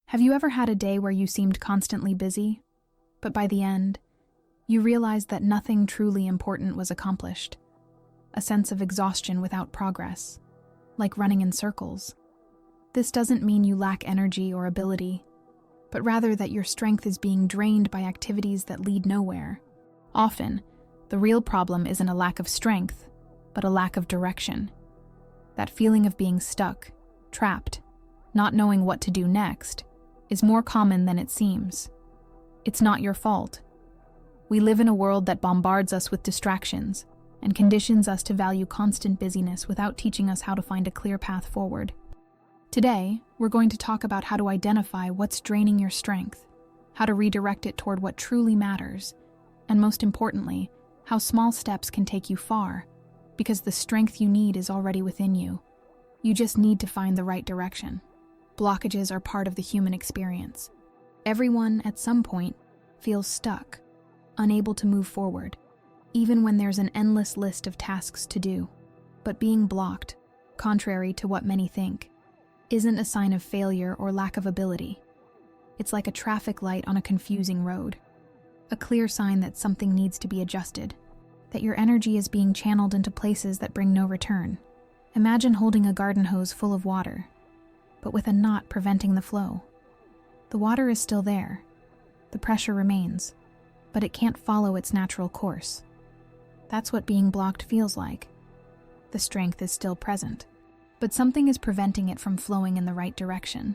Have you ever had a day where you seemed constantly busy, but by the end, you realized that nothing truly important was accomplished? A sense of exhaustion without progress, like running in circles. This doesn't mean you lack energy or ability, but rather that your strength is being drained by activities that lead nowhere. Often, the real problem isn't a lack of strength, but a lack of direction. That feeling of being stuck, trapped, not knowing what to do next, is more common than it seems. It's not your fault. We live in a world that bombards us with distractions and conditions us to value constant busyness without teaching us how to find a clear path forward. Today, we're going to talk about how to identify what's draining your strength, how to redirect it toward what truly matters, and most importantly, how small steps can take you far, because the strength you need is already within you. You just need to find the right direction. Blockages are part of the human experience. Everyone, at some point, feels stuck, unable to move forward, even when there's an endless list of tasks to do. But being blocked, contrary to what many think, isn't a sign of failure or lack of ability. It's like a traffic light on a confusing road, a clear sign that something needs to be adjusted, that your energy is being channeled into places that bring no return. Imagine holding a garden hose full of water, but with a knot preventing the flow. The water is still there, the pressure remains, but it can't follow its natural course. That's what being blocked feels like. The strength is still present, but something is preventing it from flowing in the right direction.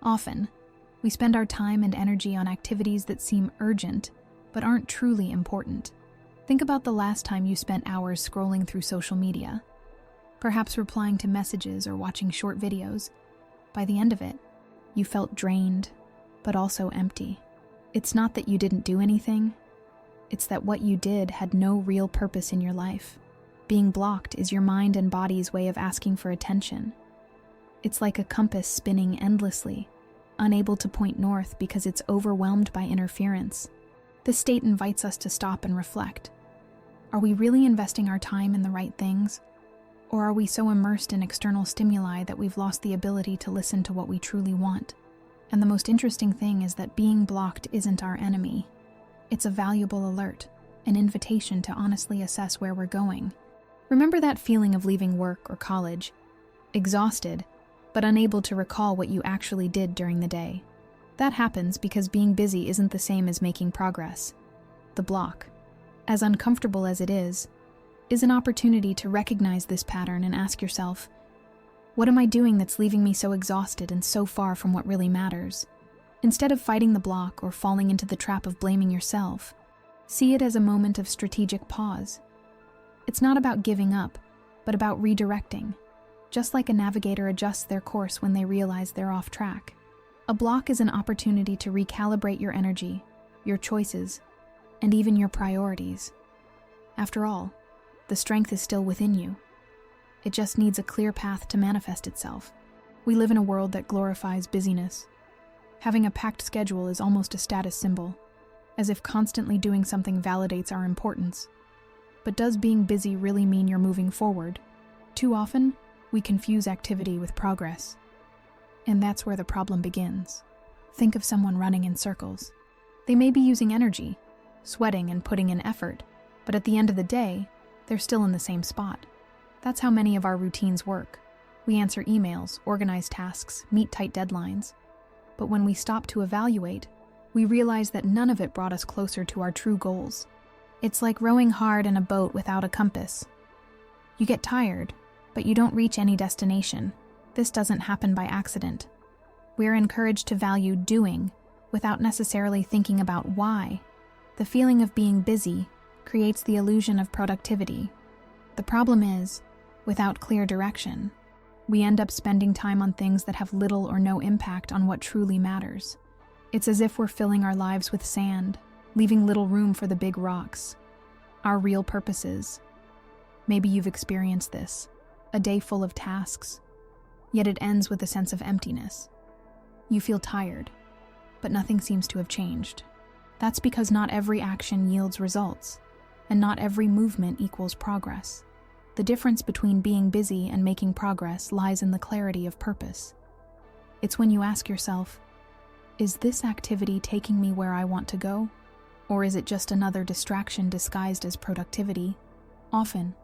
Often, we spend our time and energy on activities that seem urgent, but aren't truly important. Think about the last time you spent hours scrolling through social media, perhaps replying to messages or watching short videos. By the end of it, you felt drained, but also empty. It's not that you didn't do anything, it's that what you did had no real purpose in your life. Being blocked is your mind and body's way of asking for attention. It's like a compass spinning endlessly, unable to point north because it's overwhelmed by interference. This state invites us to stop and reflect. Are we really investing our time in the right things? Or are we so immersed in external stimuli that we've lost the ability to listen to what we truly want? And the most interesting thing is that being blocked isn't our enemy. It's a valuable alert, an invitation to honestly assess where we're going. Remember that feeling of leaving work or college, exhausted, but unable to recall what you actually did during the day? That happens because being busy isn't the same as making progress. The block, as uncomfortable as it is an opportunity to recognize this pattern and ask yourself, what am I doing that's leaving me so exhausted and so far from what really matters? Instead of fighting the block or falling into the trap of blaming yourself, see it as a moment of strategic pause. It's not about giving up, but about redirecting, just like a navigator adjusts their course when they realize they're off track. A block is an opportunity to recalibrate your energy, your choices, and even your priorities. After all, the strength is still within you. It just needs a clear path to manifest itself. We live in a world that glorifies busyness. Having a packed schedule is almost a status symbol, as if constantly doing something validates our importance. But does being busy really mean you're moving forward? Too often, we confuse activity with progress. And that's where the problem begins. Think of someone running in circles. They may be using energy, sweating and putting in effort, but at the end of the day, they're still in the same spot. That's how many of our routines work. We answer emails, organize tasks, meet tight deadlines. But when we stop to evaluate, we realize that none of it brought us closer to our true goals. It's like rowing hard in a boat without a compass. You get tired, but you don't reach any destination. This doesn't happen by accident. We're encouraged to value doing without necessarily thinking about why. The feeling of being busy creates the illusion of productivity. The problem is, without clear direction, we end up spending time on things that have little or no impact on what truly matters. It's as if we're filling our lives with sand, leaving little room for the big rocks, our real purposes. Maybe you've experienced this, a day full of tasks, yet it ends with a sense of emptiness. You feel tired, but nothing seems to have changed. That's because not every action yields results, and not every movement equals progress. The difference between being busy and making progress lies in the clarity of purpose. It's when you ask yourself, Is this activity taking me where I want to go? Or is it just another distraction disguised as productivity? Often,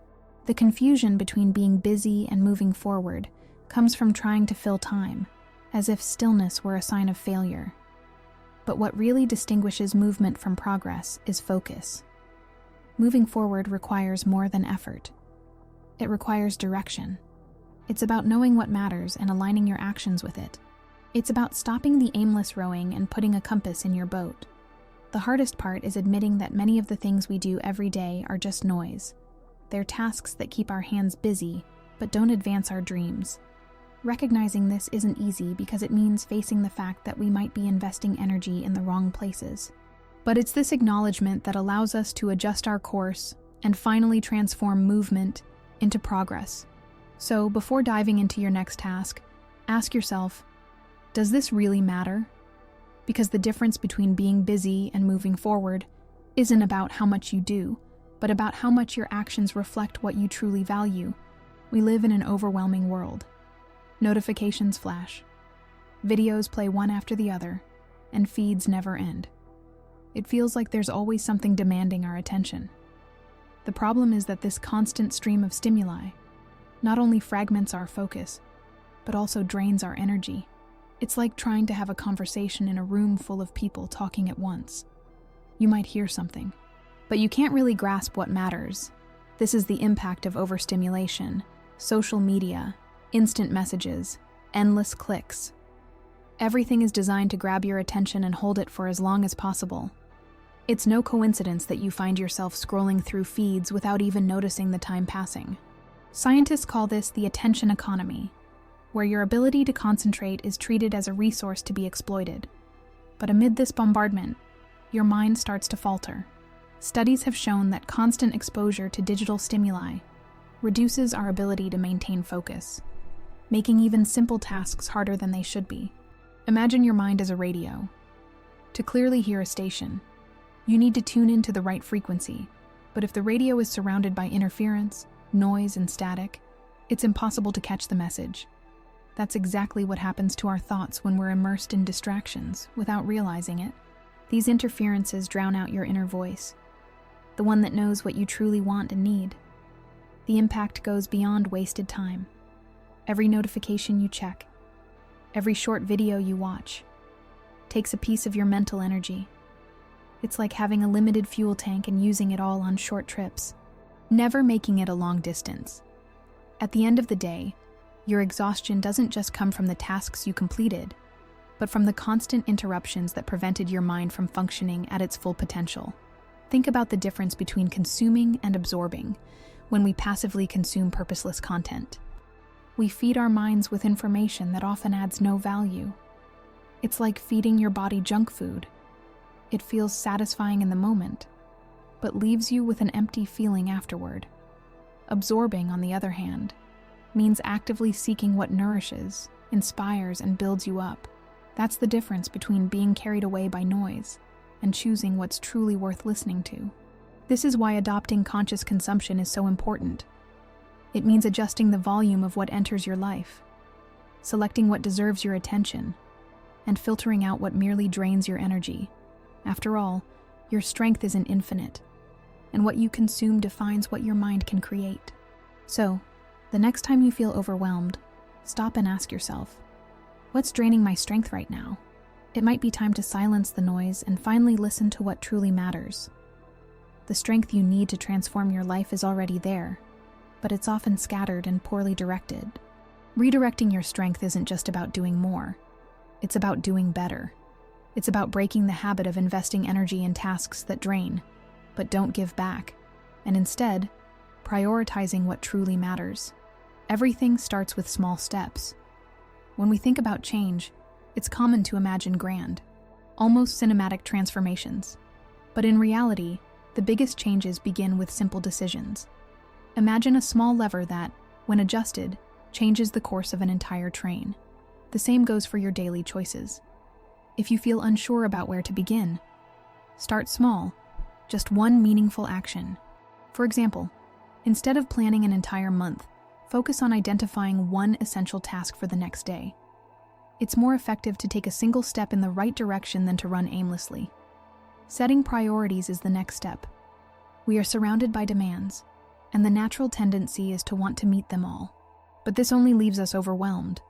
the confusion between being busy and moving forward comes from trying to fill time, as if stillness were a sign of failure. But what really distinguishes movement from progress is focus. Moving forward requires more than effort. It requires direction. It's about knowing what matters and aligning your actions with it. It's about stopping the aimless rowing and putting a compass in your boat. The hardest part is admitting that many of the things we do every day are just noise. They're tasks that keep our hands busy, but don't advance our dreams. Recognizing this isn't easy because it means facing the fact that we might be investing energy in the wrong places. But it's this acknowledgement that allows us to adjust our course and finally transform movement into progress. So, before diving into your next task, ask yourself, does this really matter? Because the difference between being busy and moving forward isn't about how much you do, but about how much your actions reflect what you truly value. We live in an overwhelming world. Notifications flash. Videos play one after the other, and feeds never end. It feels like there's always something demanding our attention. The problem is that this constant stream of stimuli not only fragments our focus, but also drains our energy. It's like trying to have a conversation in a room full of people talking at once. You might hear something, but you can't really grasp what matters. This is the impact of overstimulation, social media, instant messages, endless clicks. Everything is designed to grab your attention and hold it for as long as possible. It's no coincidence that you find yourself scrolling through feeds without even noticing the time passing. Scientists call this the attention economy, where your ability to concentrate is treated as a resource to be exploited. But amid this bombardment, your mind starts to falter. Studies have shown that constant exposure to digital stimuli reduces our ability to maintain focus, making even simple tasks harder than they should be. Imagine your mind as a radio. To clearly hear a station, you need to tune into the right frequency, but if the radio is surrounded by interference, noise, and static, it's impossible to catch the message. That's exactly what happens to our thoughts when we're immersed in distractions without realizing it. These interferences drown out your inner voice, the one that knows what you truly want and need. The impact goes beyond wasted time. Every notification you check, every short video you watch, takes a piece of your mental energy. It's like having a limited fuel tank and using it all on short trips, never making it a long distance. At the end of the day, your exhaustion doesn't just come from the tasks you completed, but from the constant interruptions that prevented your mind from functioning at its full potential. Think about the difference between consuming and absorbing when we passively consume purposeless content. We feed our minds with information that often adds no value. It's like feeding your body junk food. It feels satisfying in the moment, but leaves you with an empty feeling afterward. Absorbing, on the other hand, means actively seeking what nourishes, inspires, and builds you up. That's the difference between being carried away by noise and choosing what's truly worth listening to. This is why adopting conscious consumption is so important. It means adjusting the volume of what enters your life, selecting what deserves your attention, and filtering out what merely drains your energy. After all, your strength isn't infinite, and what you consume defines what your mind can create. So, the next time you feel overwhelmed, stop and ask yourself, what's draining my strength right now? It might be time to silence the noise and finally listen to what truly matters. The strength you need to transform your life is already there, but it's often scattered and poorly directed. Redirecting your strength isn't just about doing more. It's about doing better. It's about breaking the habit of investing energy in tasks that drain, but don't give back, and instead, prioritizing what truly matters. Everything starts with small steps. When we think about change, it's common to imagine grand, almost cinematic transformations. But in reality, the biggest changes begin with simple decisions. Imagine a small lever that, when adjusted, changes the course of an entire train. The same goes for your daily choices. If you feel unsure about where to begin, start small, just one meaningful action. For example, instead of planning an entire month, focus on identifying one essential task for the next day. It's more effective to take a single step in the right direction than to run aimlessly. Setting priorities is the next step. We are surrounded by demands, and the natural tendency is to want to meet them all. But this only leaves us overwhelmed.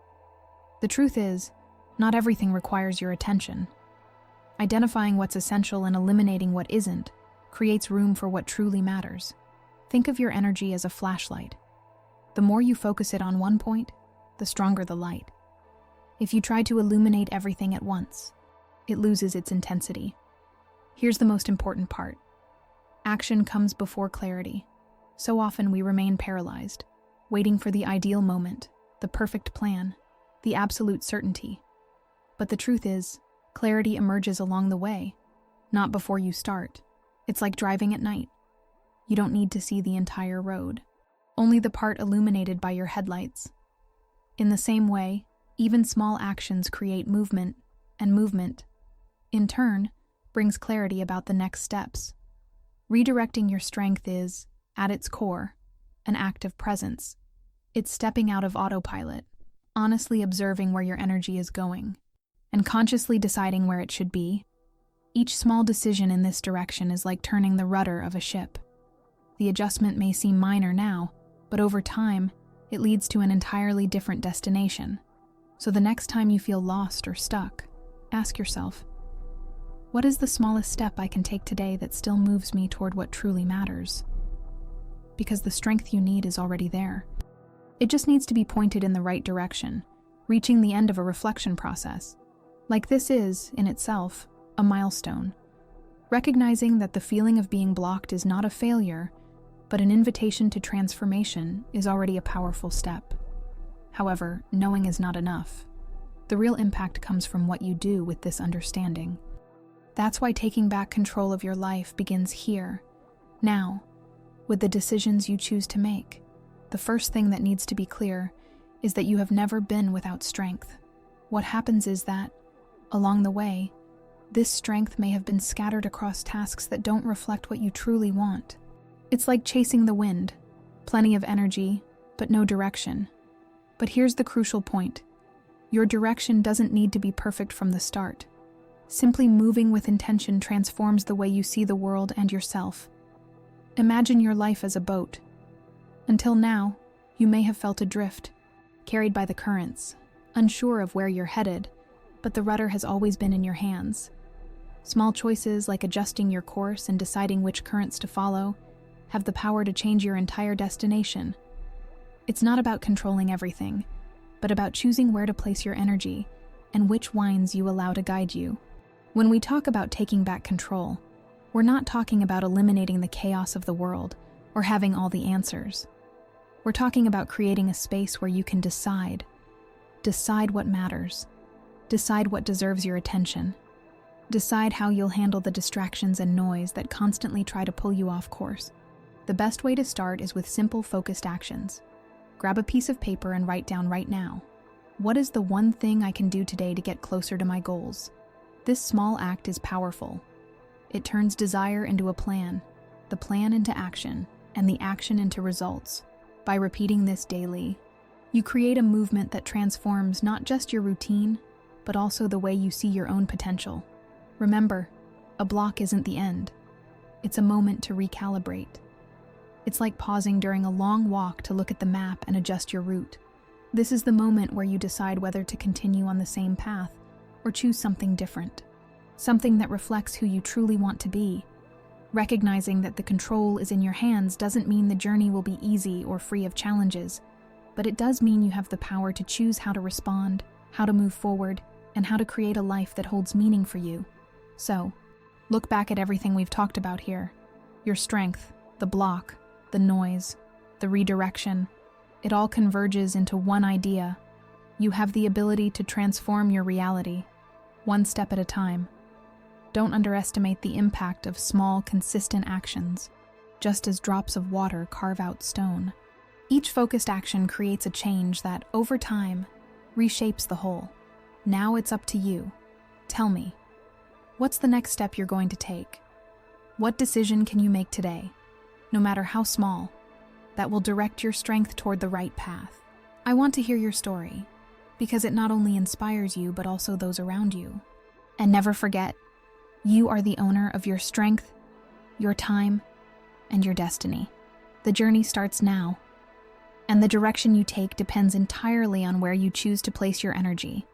The truth is, not everything requires your attention. Identifying what's essential and eliminating what isn't creates room for what truly matters. Think of your energy as a flashlight. The more you focus it on one point, the stronger the light. If you try to illuminate everything at once, it loses its intensity. Here's the most important part. Action comes before clarity. So often we remain paralyzed, waiting for the ideal moment, the perfect plan, the absolute certainty. But the truth is, clarity emerges along the way, not before you start. It's like driving at night. You don't need to see the entire road, only the part illuminated by your headlights. In the same way, even small actions create movement, and movement, in turn, brings clarity about the next steps. Redirecting your strength is, at its core, an act of presence. It's stepping out of autopilot, honestly observing where your energy is going, and consciously deciding where it should be. Each small decision in this direction is like turning the rudder of a ship. The adjustment may seem minor now, but over time, it leads to an entirely different destination. So the next time you feel lost or stuck, ask yourself, what is the smallest step I can take today that still moves me toward what truly matters? Because the strength you need is already there. It just needs to be pointed in the right direction, reaching the end of a reflection process. Like this is, in itself, a milestone. Recognizing that the feeling of being blocked is not a failure, but an invitation to transformation is already a powerful step. However, knowing is not enough. The real impact comes from what you do with this understanding. That's why taking back control of your life begins here, now, with the decisions you choose to make. The first thing that needs to be clear is that you have never been without strength. What happens is that, along the way, this strength may have been scattered across tasks that don't reflect what you truly want. It's like chasing the wind, plenty of energy, but no direction. But here's the crucial point. Your direction doesn't need to be perfect from the start. Simply moving with intention transforms the way you see the world and yourself. Imagine your life as a boat. Until now, you may have felt adrift, carried by the currents, unsure of where you're headed, but the rudder has always been in your hands. Small choices like adjusting your course and deciding which currents to follow have the power to change your entire destination. It's not about controlling everything, but about choosing where to place your energy and which winds you allow to guide you. When we talk about taking back control, we're not talking about eliminating the chaos of the world or having all the answers. We're talking about creating a space where you can decide what matters, decide what deserves your attention, decide how you'll handle the distractions and noise that constantly try to pull you off course. The best way to start is with simple, focused actions. Grab a piece of paper and write down right now, what is the one thing I can do today to get closer to my goals? This small act is powerful. It turns desire into a plan, the plan into action, and the action into results. By repeating this daily, you create a movement that transforms not just your routine, but also the way you see your own potential. Remember, a block isn't the end. It's a moment to recalibrate. It's like pausing during a long walk to look at the map and adjust your route. This is the moment where you decide whether to continue on the same path or choose something different, something that reflects who you truly want to be. Recognizing that the control is in your hands doesn't mean the journey will be easy or free of challenges, but it does mean you have the power to choose how to respond, how to move forward, and how to create a life that holds meaning for you. So, look back at everything we've talked about here. Your strength, the block, the noise, the redirection. It all converges into one idea. You have the ability to transform your reality, one step at a time. Don't underestimate the impact of small, consistent actions, just as drops of water carve out stone. Each focused action creates a change that, over time, reshapes the whole. Now it's up to you. Tell me, what's the next step you're going to take? What decision can you make today, no matter how small, that will direct your strength toward the right path? I want to hear your story, because it not only inspires you but also those around you. And never forget, you are the owner of your strength, your time, and your destiny. The journey starts now, and the direction you take depends entirely on where you choose to place your energy.